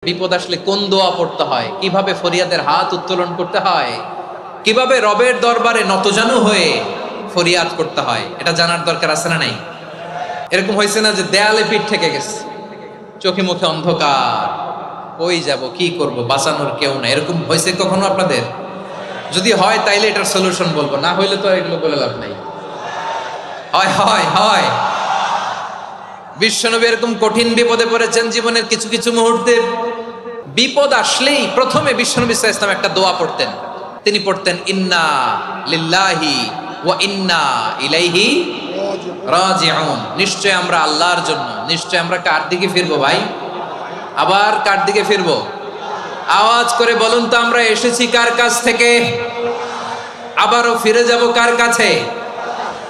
বিপদ আসলে কোন দোয়া পড়তে হয়, কিভাবে ফরিয়াদের হাত উত্তোলন করতে হয়, কিভাবে রবের দরবারে নতজানু হয়ে ফরিয়াদ করতে হয়, এটা জানার দরকার আছে না নাই? এরকম হয়েছে না যে দেয়ালে পিঠ থেকে গেছে, চোখে মুখে অন্ধকার, কই যাব, কি করব, বাঁচানোর কেউ না, এরকম হয়েছে কখনো আপনাদের? যদি হয় তাইলে এটার সলিউশন বলবো, না হইলে তো এগুলো বলে লাভ নাই। হয় হয় হয় বিশ্বনবী এরকম কঠিন বিপদে পড়েছেন জীবনের কিছু কিছু মুহূর্তে। বিপদ আসলেই প্রথমে বিশ্বনবী সাল্লাল্লাহু আলাইহি ওয়াসাল্লাম একটা দোয়া পড়তেন। তিনি পড়তেন ইন্না লিল্লাহি ওয়া ইন্না ইলাইহি রাজিউন। নিশ্চয় আমরা আল্লাহর জন্য, নিশ্চয় আমরা কার দিকে ফিরবো ভাই? আবার কার দিকে ফিরবো? আওয়াজ করে বলুন তো, আমরা এসেছি কার কাছ থেকে, আবারও ফিরে যাব কার কাছে?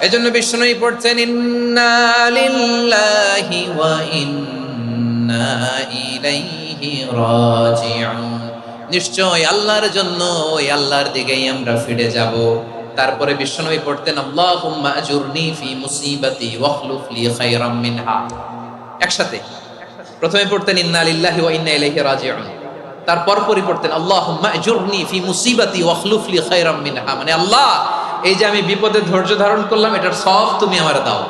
এজন্য বিশ্বনবী পড়ছেন ইন্না লিল্লাহি ওয়া ইন্না ইলাইহি রাজিউন। নিশ্চয় আল্লাহর জন্য, ওই আল্লাহর দিকেই আমরা ফিরে যাব। তারপরে বিশ্বনবী পড়তেন আল্লাহুম্মা আজুরনি ফি মুসিবাতি ওয়াখলুফ লি খায়রাম মিনহা। একসাথে প্রথমে পড়তেন ইন্না লিল্লাহি ওয়া ইন্না ইলাইহি রাজিউন, তারপর পড়তেন আল্লাহুম্মা আজুরনি ফি মুসিবাতি ওয়াখলুফ লি খায়রাম মিনহা। মানে আল্লাহ, এই যে আমি বিপদে ধৈর্য ধারণ করলাম, এটার সব তুমি আমার দাও,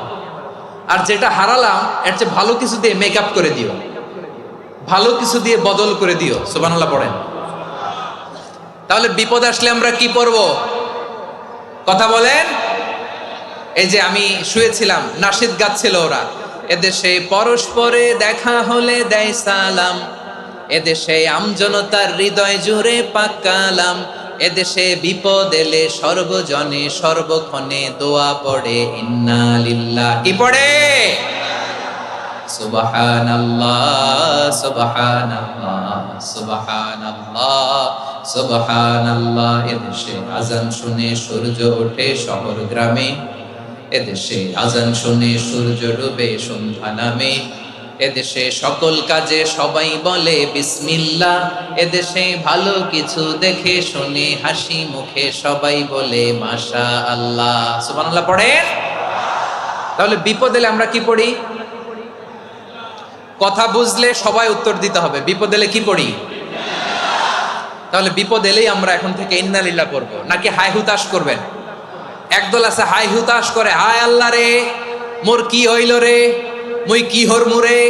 আর যেটা হারালাম এর চেয়ে ভালো কিছু দিয়ে মেকআপ করে দিও, ভালো কিছু দিয়ে বদল করে দিও। সুবহানাল্লাহ পড়েন। তাহলে বিপদ আসলে আমরা কি পড়ব? কথা বলেন। এই যে আমি শুয়েছিলাম, নাশিদ গাচ্ছিল ওরা, এদেশে পরস্পরে দেখা হলে দেয় সালাম, এদেশে আমজনতার হৃদয় জুড়ে পাকালাম, এদেশে বিপদ এলে সর্বজনে সর্বক্ষণে দোয়া পড়ে ইন্না লিল্লাহ। কি পড়ে? সুবহানাল্লাহ সুবহানাল্লাহ সুবহানাল্লাহ সুবহানাল্লাহ। এদেশে আজান শুনে সূর্য ওঠে শহর গ্রামে, এদেশে আজান শুনে সূর্য ডুবে সন্ধ্যা নামে, এদেশে সকল কাজে সবাই বলে বিসমিল্লাহ, এদেশে ভালো কিছু দেখে শুনে হাসি মুখে সবাই বলে মাশাআল্লাহ। সুবহানাল্লাহ পড়েন। তাহলে বিপদ এলে আমরা কি পড়ি? কথা বুঝলে সবাই উত্তর দিতে হবে, বিপদ এলে কি পড়ি? তাহলে বিপদ এলেই আমরা এখন থেকে ইন্না লিল্লাহ পড়বো, নাকি হাই হুতাশ করবেন? একদল আছে হাই হুতাশ করে, হায় আল্লাহ রে মোর কি হইল রে, মুই কি হরমু রে,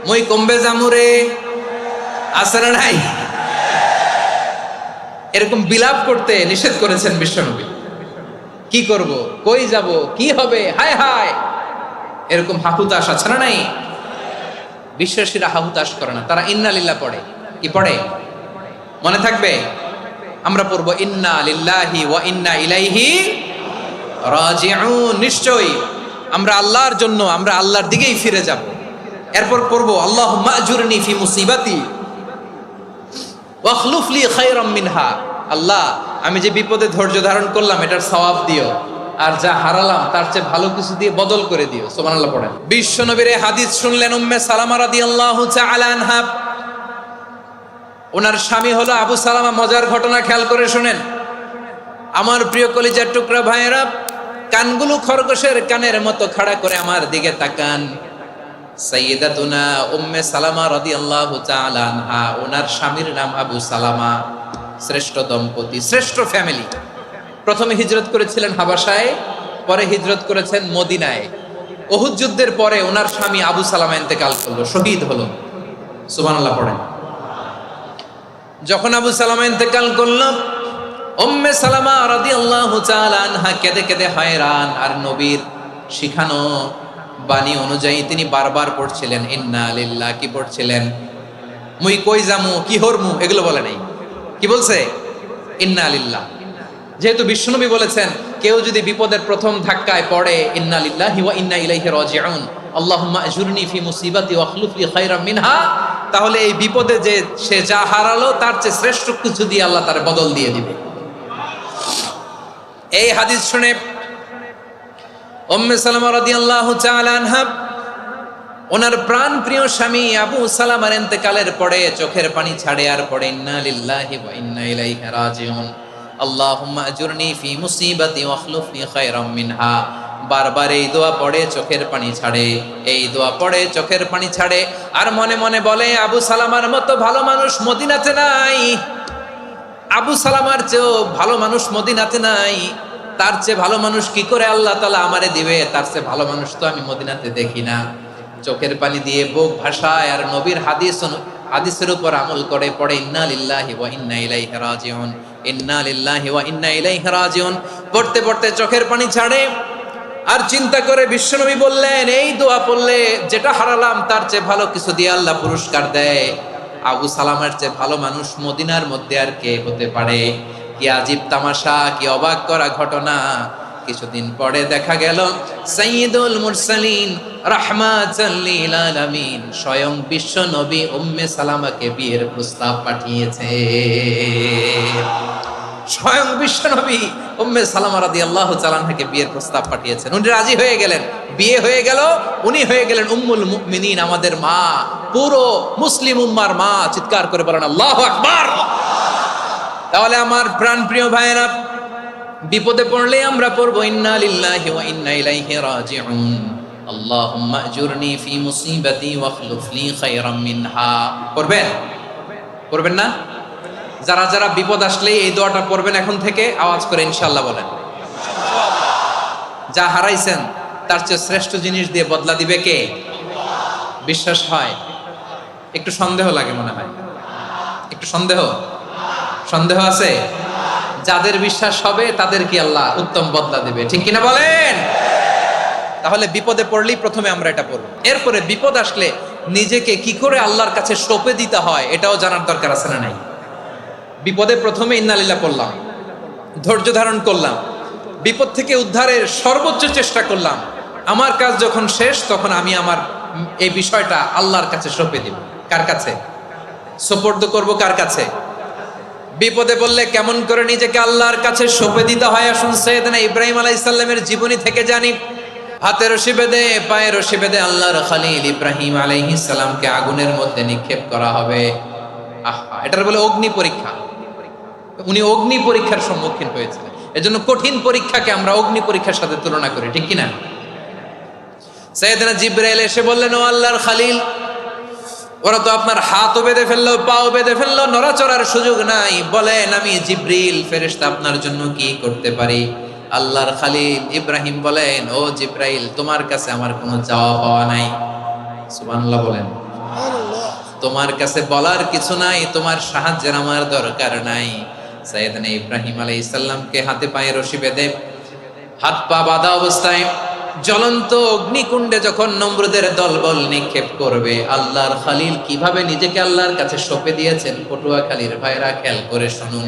মুই কমবে জামু রে, আছে না নাই? এরকম বিলাপ করতে নিষেধ করেছেন বিশ্বনবী। কি করব, কই যাব, কি হবে, হায় হায়, এরকম হাহুতাশ আছে না নাই? বিশ্বাসীরা হাহুতাশ করে না, তারা ইন্না লিল্লাহ পড়ে। কি পড়ে মনে থাকবে? আমরা পড়বো ইন্না লিল্লাহি ওয়া ইন্না ইলাইহি রাজিউন। নিশ্চয়ই আমরা আল্লাহর জন্য, আমরা আল্লাহর দিকেই ফিরে যাব। এরপর পড়বো আল্লাহুম্মা আজুরনি ফি মুসিবাতি ওয়াখলুফ লি খায়রাম মিনহা। আল্লাহ, আমি যে বিপদে ধৈর্য ধারণ করলাম এটার সওয়াব দিও, আর যা হারালাম তার চেয়ে ভালো কিছু দিয়ে বদল করে দিও। সুবহানাল্লাহ পড়েন। বিশ্বনবীর হাদিস শুনলেন উম্মে সালামা রাদিয়াল্লাহু তাআলা আনহা। ওনার স্বামী হলো আবু সালামা। মজার ঘটনা খেয়াল করে শুনেন আমার প্রিয় কলিজার টুকরা ভাইয়েরা। কানগুলো খরগোশের কানের মতো খাড়া করে আমার দিকে তাকান। সাইয়্যিদাতুনা উম্মে সালামা রাদিয়াল্লাহু তাআলা আনহা, ওনার স্বামীর নাম আবু সালামা। শ্রেষ্ঠ দম্পতি, শ্রেষ্ঠ ফ্যামিলি। প্রথমে হিজরত করেছিলেন হাবাসায়, পরে হিজরত করেছেন মদিনায়। উহুদ যুদ্ধের পরে ওনার স্বামী আবু সালামা ইন্তেকাল করলো, শহীদ হলো। সুবহানাল্লাহ পড়েন। যখন আবু সালামা ইন্তেকাল করলো, উম্মে সালামা রাদিয়াল্লাহু তাআলা আনহা কেঁদে কেঁদে হয়রান। আর নবীর শিখানো বাণী অনুযায়ী তিনি বারবার পড়ছিলেন ইন্না লিল্লাহ। কি পড়ছিলেন? মুই কই জামু, কি হরমু, এগুলো বলে নাই। কি বলছে? ইন্না লিল্লাহ। যেহেতু বিশ্বনবী বলেছেন কেউ যদি বিপদের প্রথম ধাক্কায় পড়ে ইন্না লিল্লাহি ওয়া ইন্না ইলাইহি রাজিউন, আল্লাহুম্মা আজুরনি ফি মুসিবাতি ওয়াখলুফ লি খায়রাম মিনহা, তাহলে এই বিপদে যে সে যা হারালো তার চেয়ে শ্রেষ্ঠ কিছু দিয়ে আল্লাহ তার বদল দিয়ে দিবে। এই হাদিস শুনে উম্মে সালামা রাদিয়াল্লাহু তাআলা আনহা ওনার প্রাণ প্রিয় স্বামী আবু সালামার ইন্তেকালের পরে চোখের পানি ছাড়ে আর পড়ে ইন্না লিল্লাহি ওয়া ইন্না ইলাইহি রাজিউন, আল্লাহুম্মা আজুরনি ফি মুসিবাতি ওয়াখলুফ লি খায়রাম মিনহা। বারবার এই দোয়া পড়ে চোখের পানি ছাড়ে, এই দোয়া পড়ে চোখের পানি ছাড়ে, আর মনে মনে বলে আবু সালামার মতো ভালো মানুষ মদিনাতে নাই, আবু সালামার চেয়েও ভালো মানুষ মদিনাতে নাই, তার চেয়ে ভালো মানুষ কি করে আল্লাহ তাআলা আমারে দিবে, তার চেয়ে ভালো মানুষ তো আমি মদিনাতে দেখি না। চোখের পানি দিয়ে বুক ভাসায় আর নবীর হাদিসের উপর আমল করে পড়ে ইন্না লিল্লাহি ওয়া ইন্না ইলাইহি রাজিউন, ইন্না লিল্লাহি ওয়া ইন্না ইলাইহি রাজিউন। পড়তে পড়তে চোখের পানি ছাড়ে আর চিন্তা করে বিশ্বনবী বললেন এই দোয়া পড়লে যেটা হারালাম তার চেয়ে ভালো কিছু দিয়ে আল্লাহ পুরস্কার দেয়। আবু সালামের চেয়ে ভালো মানুষ মদিনার মধ্যে আর কে হতে পারে? কি আজীব তামাশা, কি অবাক করা ঘটনা। কিছুদিন পরে দেখা গেল সাইয়্যিদুল মুরসালিন রাহমাতাল লিল আলামিন স্বয়ং বিশ্ব নবী উম্মে সালামাকে বিয়ের প্রস্তাব পাঠিয়েছে। স্বয়ং বিশ্ব নবী উম্মে সালামা রাদিয়াল্লাহু তাআলা আনহাকে বিয়ের প্রস্তাব পাঠিয়েছেন। উনি রাজি হয়ে গেলেন, বিয়ে হয়ে গেল, উনি হয়ে গেলেন উম্মুল মুমিনিন, আমাদের মা, পুরো মুসলিম উম্মার মা। চিৎকার করে বলেন আল্লাহু আকবার। তাহলে আমার প্রাণপ্রিয় ভাইয়েরা, বিপদে পড়লে আমরা পড়বো ইন্না লিল্লাহি ওয়া ইন্না ইলাইহি রাজিউন, আল্লাহুম্মা আজুরনি ফি মুসিবাতি ওয়াখলুফ লি খায়রাম মিনহা। পড়বেন? পড়বেন না? যারা যারা বিপদ আসলে এই দোয়াটা পড়বেন এখন থেকে আওয়াজ করে ইনশাআল্লাহ বলেন। যা হারাইছেন তার চেয়ে শ্রেষ্ঠ জিনিস দিয়ে বদলা দিবে কে? বিশ্বাস হয়? একটু সন্দেহ লাগে মনে হয়, একটু সন্দেহ আছে? যাদের বিশ্বাস হবে তাদের কি আল্লাহ উত্তম বদলা দিবে, ঠিক কিনা বলেন? তাহলে বিপদে পড়লেই প্রথমে আমরা এটা পড়ব। এরপরে বিপদ আসলে নিজেকে কি করে আল্লাহর কাছে সঁপে দিতে হয় এটাও জানার দরকার আছে না নাই? বিপদে প্রথমে ইন্নালিল্লাহ করলাম, ধৈর্য ধারণ করলাম, বিপদ থেকে উদ্ধারের সর্বোচ্চ চেষ্টা করলাম, আমার কাজ যখন শেষ তখন আমি আমার এই বিষয়টা আল্লাহর কাছে সঁপে দিব। কার কাছে সোপর্দ করব? কার কাছে? বিপদে বললে কেমন করে নিজেকে আল্লাহর কাছে সঁপে দিতে হয় আসুন সাইয়েদনা ইব্রাহিম আলাইহিস সালামের জীবনী থেকে জানি। হাতে রশি বেঁধে পায়ে রশি বেঁধে আল্লাহর খলিল ইব্রাহিম আলাইহিস সালামকে আগুনের মধ্যে নিক্ষেপ করা হবে। আহা, এটার বলে অগ্নি পরীক্ষা। উনি অগ্নি পরীক্ষার সম্মুখীন হয়েছিলেন। এজন্য কঠিন পরীক্ষাকে আমরা অগ্নি পরীক্ষার সাথে তুলনা করি, ঠিক কিনা? সাইয়েদনা জিবরাইল এসে বললেন, ও আল্লাহর খলিল, ওরা তো আপনার হাতও বেঁধে ফেললো, পাও বেঁধে ফেললো, নড়াচড়ার সুযোগ নাই, বলেন আমি জিবরিল ফেরেশতা আপনার জন্য কি করতে পারি? আল্লাহর খলিল ইব্রাহিম বলেন, ও জিবরাইল, তোমার কাছে আমার কোনো চাওয়া পাওয়া নাই। সুবহানাল্লাহ বলেন। তোমার কাছে বলার কিছু নাই, তোমার সাহায্যের আমার দরকার নাই। সাইয়েদনা ইব্রাহিম আলাইহিস সালামকে হাতে পায়ে রশি বেঁধে হাত পা বাঁধা অবস্থায় জ্বলন্ত অগ্নিকুণ্ডে যখন নমরুদের দলবল নিক্ষেপ করবে, আল্লাহর খলিল কিভাবে নিজেকে আল্লাহর কাছে সঁপে দিয়েছেন পটুয়াখালীর ভাইরা খেয়াল করে শুনুন।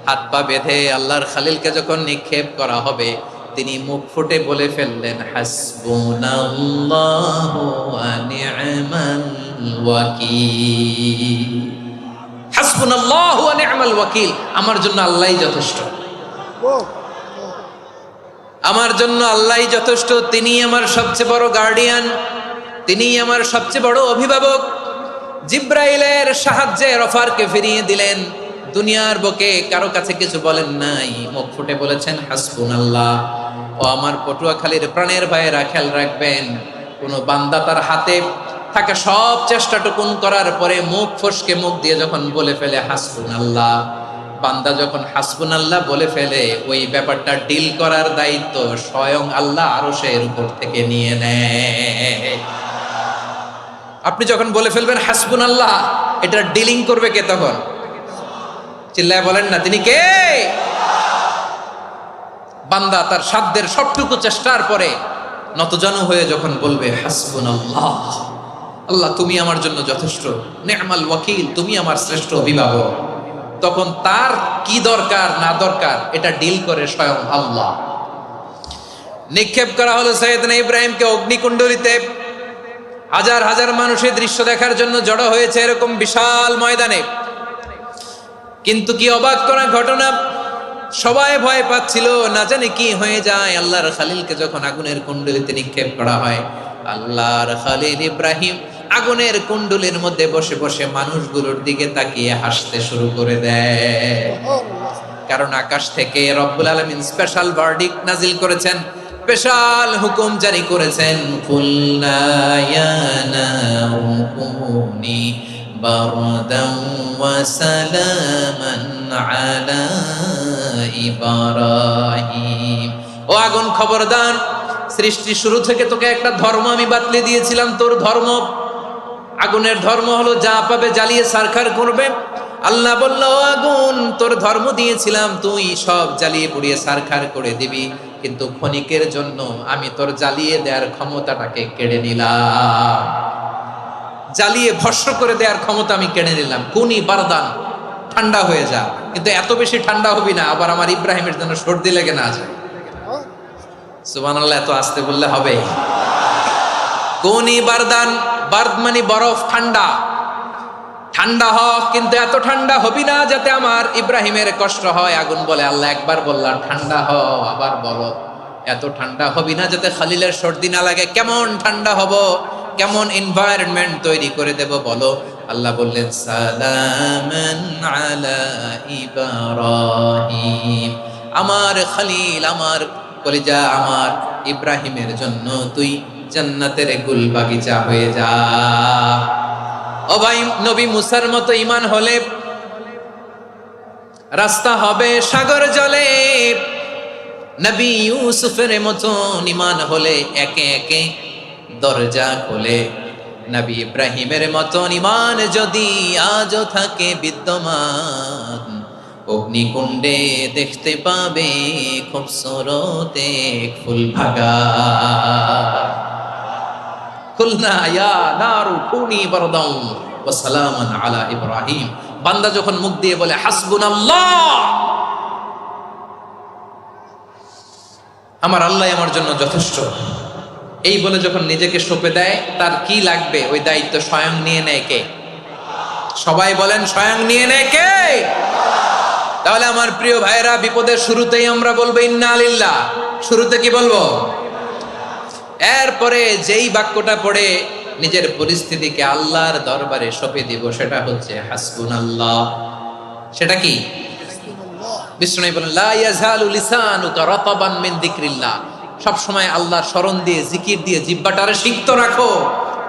হাত পা বেঁধে আল্লাহর খলিলকে যখন নিক্ষেপ করা হবে, তিনি মুখ ফুটে বলে ফেললেন, হাসবুনাল্লাহু ওয়া নি'মাল ওয়াকিল। হাসবুনাল্লাহু ওয়া নি'মাল ওয়াকিল, আমার জন্য আল্লাহই যথেষ্ট, আমার জন্য আল্লাহই যথেষ্ট। তিনি আমার সবচেয়ে বড় গার্ডিয়ান, তিনি আমার সবচেয়ে বড় অভিভাবক। জিব্রাইলের সাহায্যে রফারকে ফিরিয়ে দিলেন। দুনিয়ার বুকে কারো কাছে কিছু বলেন নাই, মুখ ফুটে বলেছেন হাসবুনাল্লাহ। ও আমার পটুয়াখালীর প্রাণের ভাইয়েরা, খেয়াল রাখবেন, কোন বান্দা তার হাতে থাকা সব চেষ্টাটুকুন করার পরে মুখ ফসকে মুখ দিয়ে যখন বলে ফেলে হাসবুনাল্লাহ, বান্দা যখন হাসবুনাল্লাহ বলে ফেলে, ওই ব্যাপারটা ডিল করার দায়িত্ব স্বয়ং আল্লাহ আরশের উপর থেকে নিয়ে নেয়। আপনি যখন বলে ফেলবেন হাসবুনাল্লাহ, এটা ডিলিং করবে কে তখন? চিল্লায় বলেন না, তিনি কে? বান্দা তার সাধ্যের সবটুকু চেষ্টার পরে নতজানু হয়ে যখন বলবে হাসবুনাল্লাহ, আল্লাহ তুমি আমার জন্য যথেষ্ট, নি'মাল ওয়াকিল, তুমি আমার শ্রেষ্ঠ অভিভাবক, তখন তার কি দরকার না দরকার এটা ডিল করে স্বয়ং আল্লাহ। নিক্ষেপ করা হলো সাইয়েদনা ইব্রাহিমকে অগ্নিকুণ্ডলিতে। হাজার হাজার মানুষের দৃশ্য দেখার জন্য জড়ো হয়েছে এরকম বিশাল ময়দানে। কিন্তু কি অবাক করা ঘটনা, সবাই ভয় পাচ্ছিল, না জানি কি হয়ে যায়। আল্লাহর খলিলকে যখন আগুনের কুণ্ডলিতে নিক্ষেপ করা হয়, আল্লাহর খলিল ইব্রাহিম আগুনের কুণ্ডলীর মধ্যে বসে বসে মানুষগুলোর দিকে তাকিয়ে হাসতে শুরু করে দেয়। কারণ আকাশ থেকে রব্বুল আলামিন স্পেশাল ভার্ডিক্ট নাজিল করেছেন, স্পেশাল হুকুম জারি করেছেন, কুলনা ইয়া নারু কুনি বারদান ওয়া সালামান আলা ইব্রাহিম। ও আগুন খবরদার, সৃষ্টি শুরু থেকে তোকে একটা ধর্ম আমি বাতলে দিয়েছিলাম, তোর ধর্ম। আগুনের ধর্ম হলো যা পাবে জ্বালিয়ে ছারখার করবে। আল্লাহ বলল, আগুন তোর ধর্ম দিয়েছিলাম, তুই সব জ্বালিয়ে পুড়িয়ে ছারখার করে দিবি, কিন্তু ক্ষণিকের জন্য আমি তোর জ্বালিয়ে দেওয়ার ক্ষমতাটাকে কেড়ে নিলাম। জ্বালিয়ে ভস্ম করে দেওয়ার ক্ষমতা আমি কেড়ে নিলাম। কুনি বারদান, ঠান্ডা হয়ে যা, কিন্তু এত বেশি ঠান্ডা হবি না আবার আমার ইব্রাহিমের জন্য সর্দি লেগে না যায়। সুবহানাল্লাহ, এত আসতে বললে হবে? কুনি বারদান, বারদ মানে বরফ, ঠান্ডা। ঠান্ডা হ, কিন্তু এত ঠান্ডা হবি না যাতে আমার ইব্রাহিমের কষ্ট হয়। আগুন বলে, আল্লাহ একবার বললাম ঠান্ডা হ, আবার বলো এত ঠান্ডা হবি না যাতে খলিলের সর্দি না লাগে। কেমন ঠান্ডা হব, কেমন এনভায়রনমেন্ট তৈরি করে দেব বলো? আল্লাহ বললেন, সালামান আলা ইব্রাহিম, আমার খলিল, আমার কলিজা, আমার ইব্রাহিমের জন্য তুই জান্নাতের গুল বাগিচা হয়ে যা। ও ভাই, নবী মুসার মতো ঈমান হলে রাস্তা হবে সাগর জলে, নবী ইউসুফের মতো ঈমান হলে একে একে দরজা খোলে। নবী ইব্রাহিমের মতো ঈমান যদি আজও থাকে বিদ্যমান, অগ্নিকুণ্ডে দেখতে পাবে খুবসুরত এক ফুল ভাগা। কুলনা ইয়া নারু কুনি বারদান ওয়া সালামান আলা ইব্রাহিম। বান্দা যখন মুখ দিয়ে বলে হাসবুনাল্লাহ, আমার আল্লাহ আমার জন্য যথেষ্ট, এই বলে যখন নিজেকে সঁপে দেয়, তার কি লাগবে ওই দায়িত্ব স্বয়ং নিয়ে নেয় কে? সবাই বলেন, স্বয়ং নিয়ে নেয় কে? তাহলে আমার প্রিয় ভাইরা, বিপদের শুরুতেই আমরা বলবো ইন্না লিল্লাহ। শুরুতে কি বলবো? এরপরে যেই বাক্যটা পড়ে নিজের পরিস্থিতিকে আল্লাহর দরবারে সঁপে দিব, সেটা হচ্ছে হাসবুনাল্লাহ। সেটা কি? বিষ্ণু বলেন, লা ইয়াজালু লিসানুকা রাতাবান মিন যিকরিল্লাহ। সব সময় আল্লাহর স্মরণ দিয়ে, জিকির দিয়ে জিহ্বাটারে সিক্ত রাখো।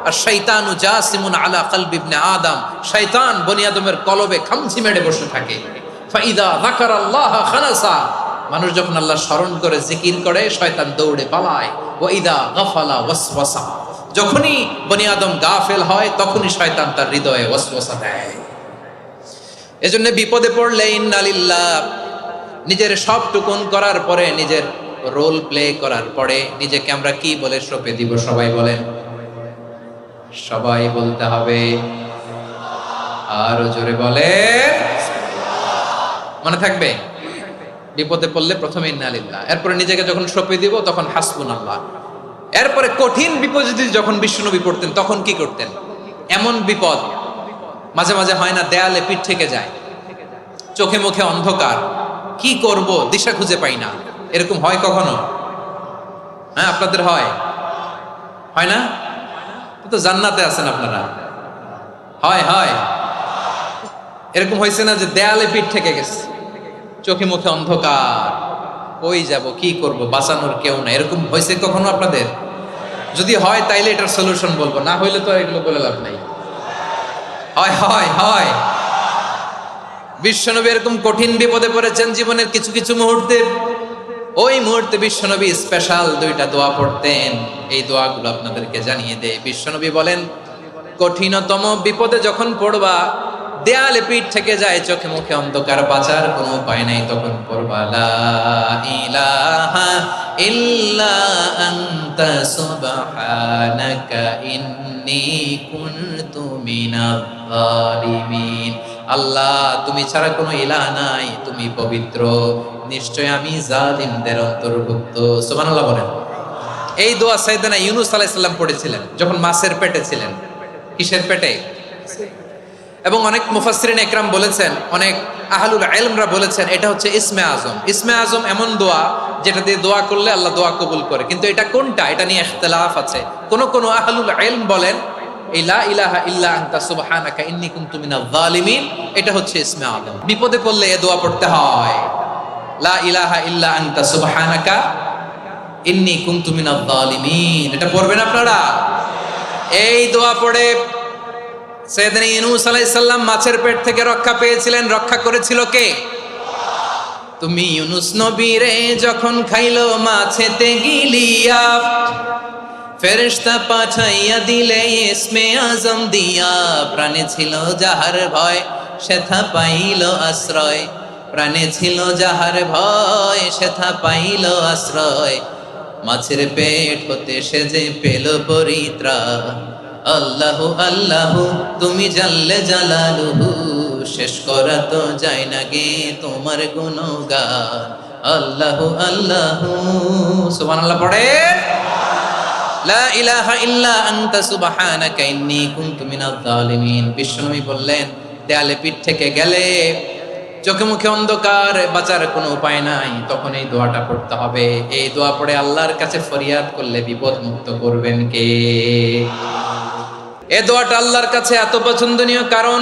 আর শয়তানু জাসিমুন আলা কলবি ইবনে আদম, শয়তান বনি আদমের কলবে খামচি মেরে বসে থাকে। ফাইদা যাকারাল্লাহ খানাসা, মানুষ যখন আল্লাহর স্মরণ করে, জিকির করে, শয়তান দৌড়ে পালায়। ওয়া ইদা গাফালা ওয়াসওয়াসা, যখনই বনি আদম গাফেল হয় তখনই শয়তান তার হৃদয়ে ওয়াসওয়াসা দেয়। এজন্য বিপদে পড়লে ইন্না লিল্লাহ, নিজের সব টুকুন করার পরে, নিজের রোল প্লে করার পরে নিজেকে আমরা কি বলে সঁপে দিব? সবাই বলেন, সবাই বলতে হবে। আরো জোরে বলে, মনে থাকবে? বিপদে পড়লে প্রথমে ইন্না লিল্লাহ, এরপরে নিজেকে যখন সঁপে দিব তখন হাসবুনাল্লাহ। এরপরে কঠিন বিপদে যখন বিশ্বনবী পড়তেন তখন কি করতেন? এমন বিপদ মাঝে মাঝে হয় না, দেয়ালে পিঠ থেকে যায়, চোখে মুখে অন্ধকার, কি করব দিশা খুঁজে পাই না, এরকম হয় কখনো? হ্যাঁ, আপনাদের হয়? হয় না? তো জান্নাতে আছেন আপনারা। হয় হয় এরকম হয়েছে না যে দেয়ালে পিঠ থেকে গেছে, চোখে মুখে অন্ধকার, কই যাব, কি করব, বাঁচানোর কেউ না, এরকম হয়েছে কখনো আপনাদের? যদি হয় তাইলে এটার সলিউশন বলবো, না হইলে তো এগুলো বলে লাভ নাই। হয় হয় হয় বিশ্বনবী এরকম কঠিন বিপদে পড়েছেন জীবনের কিছু কিছু মুহূর্তে। ওই মুহূর্তে বিশ্বনবী স্পেশাল দুইটা দোয়া পড়তেন। এই দোয়াগুলো আপনাদেরকে জানিয়ে দেয়। বিশ্বনবী বলেন, কঠিনতম বিপদে যখন পড়বা, দেয়ালে পিঠ থেকে যায়, চোখে মুখে অন্ধকার, বাঁচার কোনো উপায় নাই, তখন পড়বা লা ইলাহা ইল্লা আনতা সুবহানাকা ইন্নী কুনতু মিনাজ জালিমিন। আল্লাহ, তুমি ছাড়া কোনো ইলাহ নাই, তুমি পবিত্র, নিশ্চয় আমি জালিমদের অন্তর্ভুক্ত। সুবহানাল্লাহ বলেন। এই দোয়া সাইয়েদনা ইউনূস আলাইহিস সালাম পড়েছিলেন যখন মাছের পেটে ছিলেন। কিসের পেটে? এবং অনেক মুফাসসিরিন ইকরাম বলেছেন, অনেক আহলুল ইলমরা বলেছেন, এটা হচ্ছে ইসমে আজম। ইসমে আজম এমন দোয়া যেটা দিয়ে দোয়া করলে আল্লাহ দোয়া কবুল করে, কিন্তু এটা কোনটা, এটা নিয়ে ইখতিলাফ আছে। কোন কোন আহলুল ইলম বলেন এই লা ইলাহা ইল্লা আনতা সুবহানাকা ইন্নী কুনতু মিনাজ জালিমিন, এটা হচ্ছে ইসমে আজম। বিপদে পড়লে এই দোয়া পড়তে হয়, লা ইলাহা ইল্লা আনতা সুবহানাকা ইন্নী কুনতু মিনাজ জালিমিন। এটা পড়বেন আপনারা। এই দোয়া পড়ে সাইয়েদনা ইউনূস আলাইহিস সালাম মাছের পেট থেকে রক্ষা পেয়েছিলেন। রক্ষা করেছিল কে? তুমি ইউনূস নবীরে যখন খাইলো মাছেতে গিলিয়া, ফেরেশতা পাঠাইয়া দিলে ইসমে আজম দিয়া। প্রাণে ছিল যাহার ভয় সেথা পাইল আশ্রয়, প্রাণে ছিল যাহার ভয় সেথা পাইল আশ্রয়। মাছের পেট হতে সে যে পেল পরিত্রাণ। আল্লাহু আল্লাহু তুমি জাল্লে জালালুহু, শেষ করা তো যায় না গে তোমার গুণগান। আল্লাহু আল্লাহু সুবহানাল্লাহ পড়ে। লা ইলাহা ইল্লা আনতা সুবহানাকা ইন্নী কুনতু মিনাজ জালিমিন। বিশ্বনবী বললেন, দেয়ালে পিঠ থেকে গেলে, চোখে মুখে অন্ধকার, বাঁচার কোনো উপায় নাই, তখন এই দোয়াটা পড়তে হবে। এই দোয়া পড়ে আল্লাহর কাছে ফরিয়াদ করলে বিপদ মুক্ত করবেন কে? এই দোয়াটা আল্লাহর কাছে এত পছন্দনীয় কারণ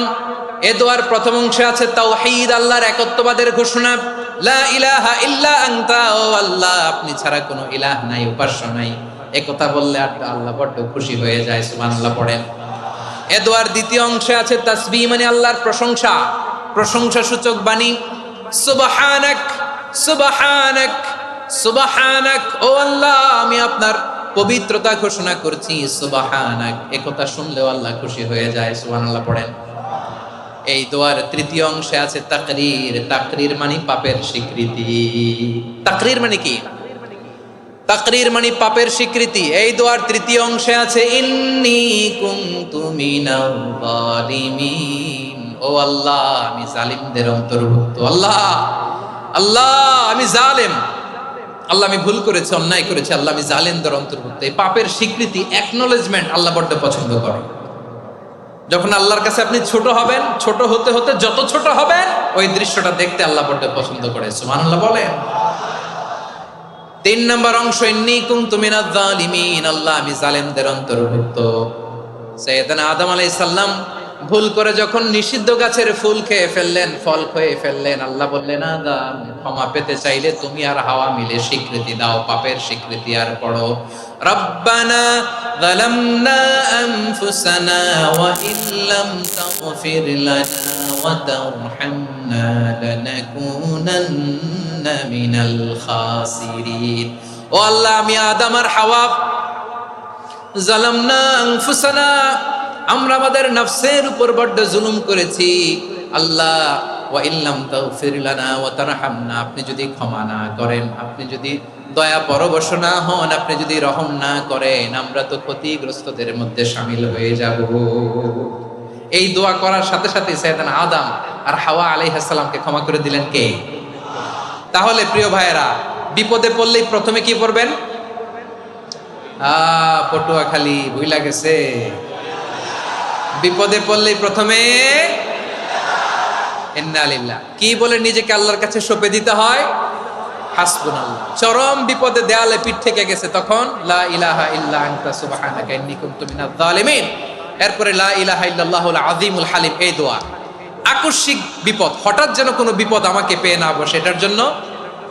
এই দোয়ার প্রথম অংশে আছে তাওহীদ, আল্লাহর একত্ববাদের ঘোষণা। লা ইলাহা ইল্লা আনতা, ও আল্লাহ আপনি ছাড়া কোনো ইলাহ নাই, উপাস্য নাই। এই কথা বললে আল্লাহ বড় খুশি হয়ে যায়। সুবহানাল্লাহ পড়েন। এই দোয়ার দ্বিতীয় অংশে আছে তাসবিহ, মানে আল্লাহর প্রশংসা, প্রশংসা সূচক বাণী। সুবহানাক সুবহানাক সুবহানাক, ও আল্লাহ আমি আপনার পবিত্রতা ঘোষণা করছি। সুবহানাক, এই কথা শুনলেও আল্লাহ খুশি হয়ে যায়। সুবহানাল্লাহ পড়েন। এই দোয়ার তৃতীয় অংশে আছে তাকরীর। তাকরীর মানে পাপের স্বীকৃতি। তাকরীর মানে কি? তাকরীর মানে পাপের স্বীকৃতি। এই দোয়ার তৃতীয় অংশে আছে ইন্নী কুনতু মিনাল জালিমিন, ও আল্লাহ আমি জালিমদের অন্তর্ভুক্ত। আল্লাহ আল্লাহ আমি জালেম, আল্লাহ আমি ভুল করেছি, অন্যায় করেছি, আল্লাহ আমি জালেমদের অন্তর্ভুক্ত। এই পাপের স্বীকৃতি, অ্যাকনলেজমেন্ট আল্লাহ বড্ড পছন্দ করে। যখন আল্লাহর কাছে আপনি ছোট হবেন, ছোট হতে হতে যত ছোট হবেন, ওই দৃশ্যটা দেখতে আল্লাহ বড্ড পছন্দ করে। সুবহানাল্লাহ বলেন। 3 নম্বর অংশ ইন্নী কুনতু মিনাজ জালিমিন, আল্লাহ আমি জালেমদের অন্তর্ভুক্ত। সাইয়েদনা আদম আলাইহিস সালাম ভুল করে যখন নিষিদ্ধ গাছের ফুল খেয়ে ফেললেন, ফল খেয়ে ফেললেন, আল্লাহ বললেন আদম ক্ষমা পেতে চাইলে তুমি আর হাওয়া মিলে স্বীকৃতি দাও, পাপের স্বীকৃতি। আর পড়ো রব্বানা যালামনা আনফুসানা ওয়া ইল্লাম তাগফির লানা ওয়া তারহামনা লানাকুনান্না মিনাল খাসিরিন। ও আল্লাহ আমি আদম আর হাওয়া যালামনা আনফুসানা, আমরা আমাদের নফসের উপর বড্ড জুলুম করেছি। আল্লাহ ওয়া ইল্লাম তাগফির লানা ওয়া তারহামনা, আপনি যদি ক্ষমা না করেন, আপনি যদি দয়া পরবশ না হন, আপনি যদি রহম না করেন, আমরা তো ক্ষতিগ্রস্তদের মধ্যে শামিল হয়ে যাব। এই দোয়া করার সাথে সাথে সাইয়েদনা আদম আর হাওয়া আলাইহিস সালামকে ক্ষমা করে দিলেন কে? তাহলে প্রিয় ভাইয়েরা, বিপদে পড়লেই প্রথমে কি পড়বেন? পটুয়াখালী ভুইলা গেছে। বিপদে পড়লেই প্রথমে ইন্না লিল্লাহ কি বলে নিজেকে আল্লাহর কাছে সঁপে দিতে হয়? হাসবুনাল্লাহ। চরম বিপদে দেয়ালে পিঠ থেকে গেছে, তখন লা ইলাহা ইল্লা আনতা সুবহানাকা ইন্নী কুনতু মিনাজ জালিমিন। এরপরে লা ইলাহা ইল্লাল্লাহুল আযীমুল হালিম। এই দোয়া আকস্মিক বিপদ, হঠাৎ যেন কোনো বিপদ আমাকে পেয়ে না বসে, এটার জন্য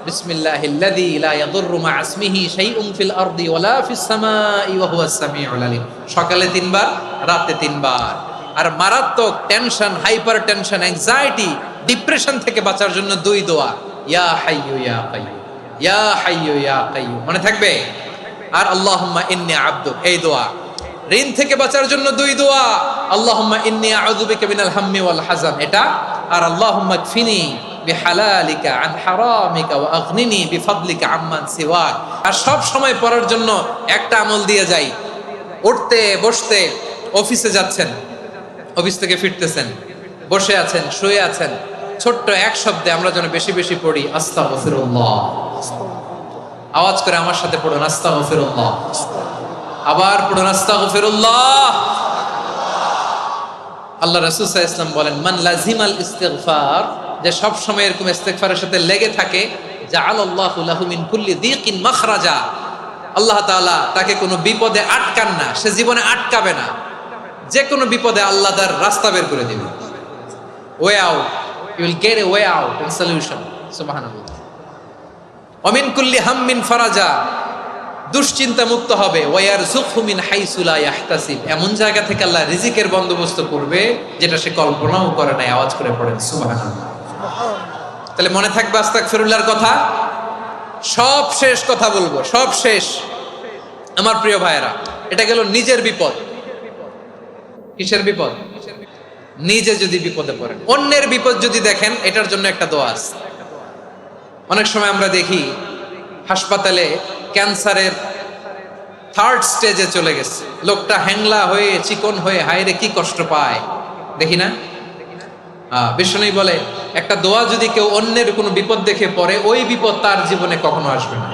বিসমিল্লাহিল্লাযী লা ইয়াদুররু মা ইসমিহি শাইউন ফিল আরদি ওয়ালা ফিস সামাই ওয়া হুয়াস সামিউল আলিম। সকালে 3 বার, রাতে 3 বার। আর মারাত্মক tension, hyper tension, anxiety, depression থেকে বাঁচার জন্য 2 দোয়া, ইয়া হাইয়্যু ইয়া কাইয়্যুম, ইয়া হাইয়্যু ইয়া কাইয়্যুম, মনে থাকবে। আর আল্লাহুম্মা ইন্নী আবদুক, এই দোয়া। ঋণ থেকে বাঁচার জন্য 2 দোয়া, আল্লাহুম্মা ইন্নী আউযু বিকা মিনাল হাম্মি ওয়াল হাযান, এটা। আর আল্লাহুম্মা কফিনি বিহালালিকা আন হারামিকা ওয়া আগনিনি বিফাদলিকা আম্মান সিওয়াক। আর সব সময় পড়ার জন্য একটা আমল দিয়ে যাই, উঠতে বসতে, অফিসে যাচ্ছেন, অফিস থেকে ফিরতেছেন, বসে আছেন, শুয়ে আছেন, ছোট্ট এক শব্দে আমরা যেন বেশি বেশি পড়ি আস্তাগফিরুল্লাহ। আওয়াজ করে আমার সাথে পড়ুন আস্তাগফিরুল্লাহ। আবার পড়ুন আস্তাগফিরুল্লাহ। আল্লাহ রাসূল সাল্লাল্লাহু আলাইহি ওয়াসাল্লাম বলেন, মান লাজিমাল ইস্তিগফার, যে সব সময় এরকম ইস্তিগফারের সাথে লেগে থাকে, জাআলাল্লাহু লাহু মিন কুল্লি যিকিন মাখরাজা, আল্লাহ তাআলা তাকে কোনো বিপদে আটকান না, সে জীবনে আটকাবে না। যে কোনো বিপদে আল্লাহ তার রাস্তা বের করে দিবে, way out, you will get a way out and solution. সুবহানাল্লাহ। ওয়া মিন কুল্লি হাম্মিন ফারাজা, দুশ্চিন্তা মুক্ত হবে, ওয়ারযুকহু মিন হাইসু লা ইয়াহতাসিব, এমন জায়গা থেকে আল্লাহ রিজিকের বন্দোবস্ত করবে যেটা সে কল্পনাও করে নাই। আওয়াজ করে পড়েন সুবহানাল্লাহ। তাহলে মনে থাকবে আস্তাগফিরুল্লাহর কথা। সব শেষ কথা বলবো, সব শেষ আমার প্রিয় ভাইয়েরা। এটা গেল নিজের বিপদ। কিসের বিপদ? নিজে যদি বিপদে পড়েন। অন্যের বিপদ যদি দেখেন, এটার জন্য একটা দোয়া আছে। অনেক সময় আমরা দেখি হাসপাতালে ক্যান্সারের 3rd স্টেজে চলে গেছে, লোকটা হ্যাংলা হয়ে চিকন হয়ে হায়রে কি কষ্ট পায়, দেখি না? বিষ্ণু বলে একটা দোয়া যদি কেউ অন্যের কোনো বিপদ দেখে পড়ে, ওই বিপদ তার জীবনে কখনো আসবে না।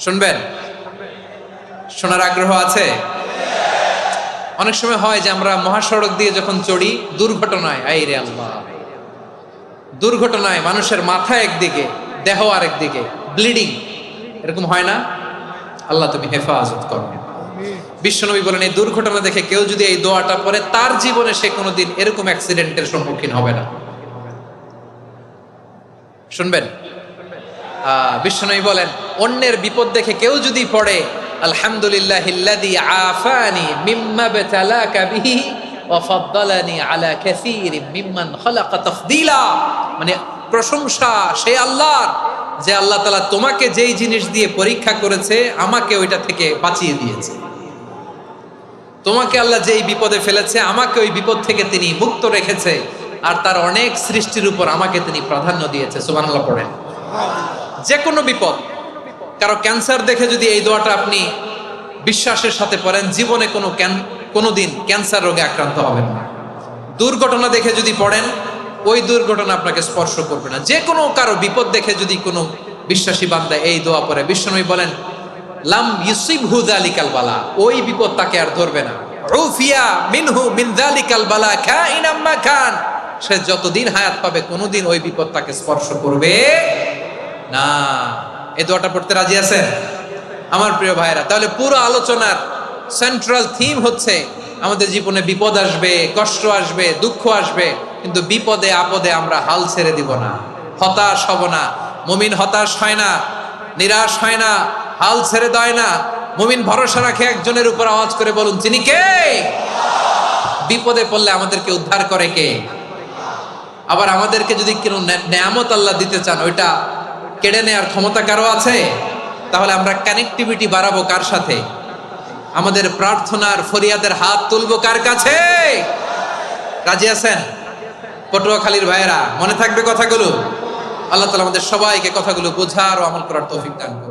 শুনবেন? শোনার আগ্রহ আছে? অনেক সময় হয় যে আমরা মহাসড়ক দিয়ে যখন চড়ি, দুর্ঘটনায়, আইরে আল্লাহ, দুর্ঘটনায় মানুষের মাথা একদিকে, দেহ আরেকদিকে, ব্লিডিং, এরকম হয় না? আল্লাহ তুমি হেফাজত করো। বিশ্বনবী বলেন এই দুর্ঘটনা দেখে কেউ যদি এই দোয়াটা পড়ে, তার জীবনে সে কোনোদিন এরকম অ্যাক্সিডেন্টের সম্মুখীন হবে না। শুনবেন? বিশ্বনবী বলেন অন্যের বিপদ দেখে কেউ যদি পড়ে, আলহামদুলিল্লাহিল্লাযী আফানি মিম্মা বতালাকা বিহি ওয়া ফাদ্দালানি আলা কাসীরিম মিম্মান খালাকা তাফদীলা, মানে প্রশংসা সেই আল্লাহর যে আল্লাহ তাআলা তোমাকে যেই জিনিস দিয়ে পরীক্ষা করেছে, আমাকে ওইটা থেকে বাঁচিয়ে দিয়েছে। তোমাকে আল্লাহ যেই বিপদে ফেলেছে, আমাকে ওই বিপদ থেকে তিনি মুক্ত রেখেছে, আর তার অনেক সৃষ্টির উপর আমাকে তিনি প্রাধান্য দিয়েছে। সুবহানাল্লাহ পড়েন। যে কোনো বিপদ, কারো ক্যান্সার দেখে যদি এই দোয়াটা আপনি বিশ্বাসের সাথে পড়েন, জীবনে কোনোদিন ক্যান্সার রোগে আক্রান্ত হবেন না। দুর্ঘটনা দেখে যদি পড়েন, ওই দুর্ঘটনা আপনাকে স্পর্শ করবে না। যে কোনো কারো বিপদ দেখে যদি কোনো বিশ্বাসী বান্দা এই দোয়া পড়ে, বিশ্বনবী বলেন লাম ইউসিবহু যালিকাল বালা, ওই বিপদ তাকে আর ধরবে না। উফিয়া মিনহু মিন যালিকাল বালা কাইনাম মা কান, সে যতদিন হায়াত পাবে কোনোদিন ওই বিপদ তাকে স্পর্শ করবে না। এই দোয়াটা পড়তে রাজি আছেন আমার প্রিয় ভাইরা? তাহলে পুরো আলোচনার সেন্ট্রাল থিম হচ্ছে আমাদের জীবনে বিপদ আসবে, কষ্ট আসবে, দুঃখ আসবে, কিন্তু বিপদে আপদে আমরা হাল ছেড়ে দিব না, হতাশ হব না। মুমিন হতাশ হয় না, নিরাশ হয় না, হাল ছেড়ে দেয় না। মুমিন ভরসা রাখে একজনের উপর। আওয়াজ করে বলুন তিনি কে? বিপদে পড়লে আমাদেরকে উদ্ধার করে কে? আবার আমাদেরকে যদি কোনো নেয়ামত আল্লাহ দিতে চান, ওইটা কেড়ে নেওয়ার ক্ষমতা কারো আছে? তাহলে আমরা কানেক্টিভিটি বাড়াবো কার সাথে? আমাদের প্রার্থনার ফরিয়াদের হাত তুলবো কার কাছে? রাজি আছেন? পটুয়াখালীর ভাইয়েরা, মনে থাকবে কথাগুলো। আল্লাহ তাআলা আমাদের সবাইকে কথাগুলো বোঝার ও আমল করার তৌফিক দান করুন।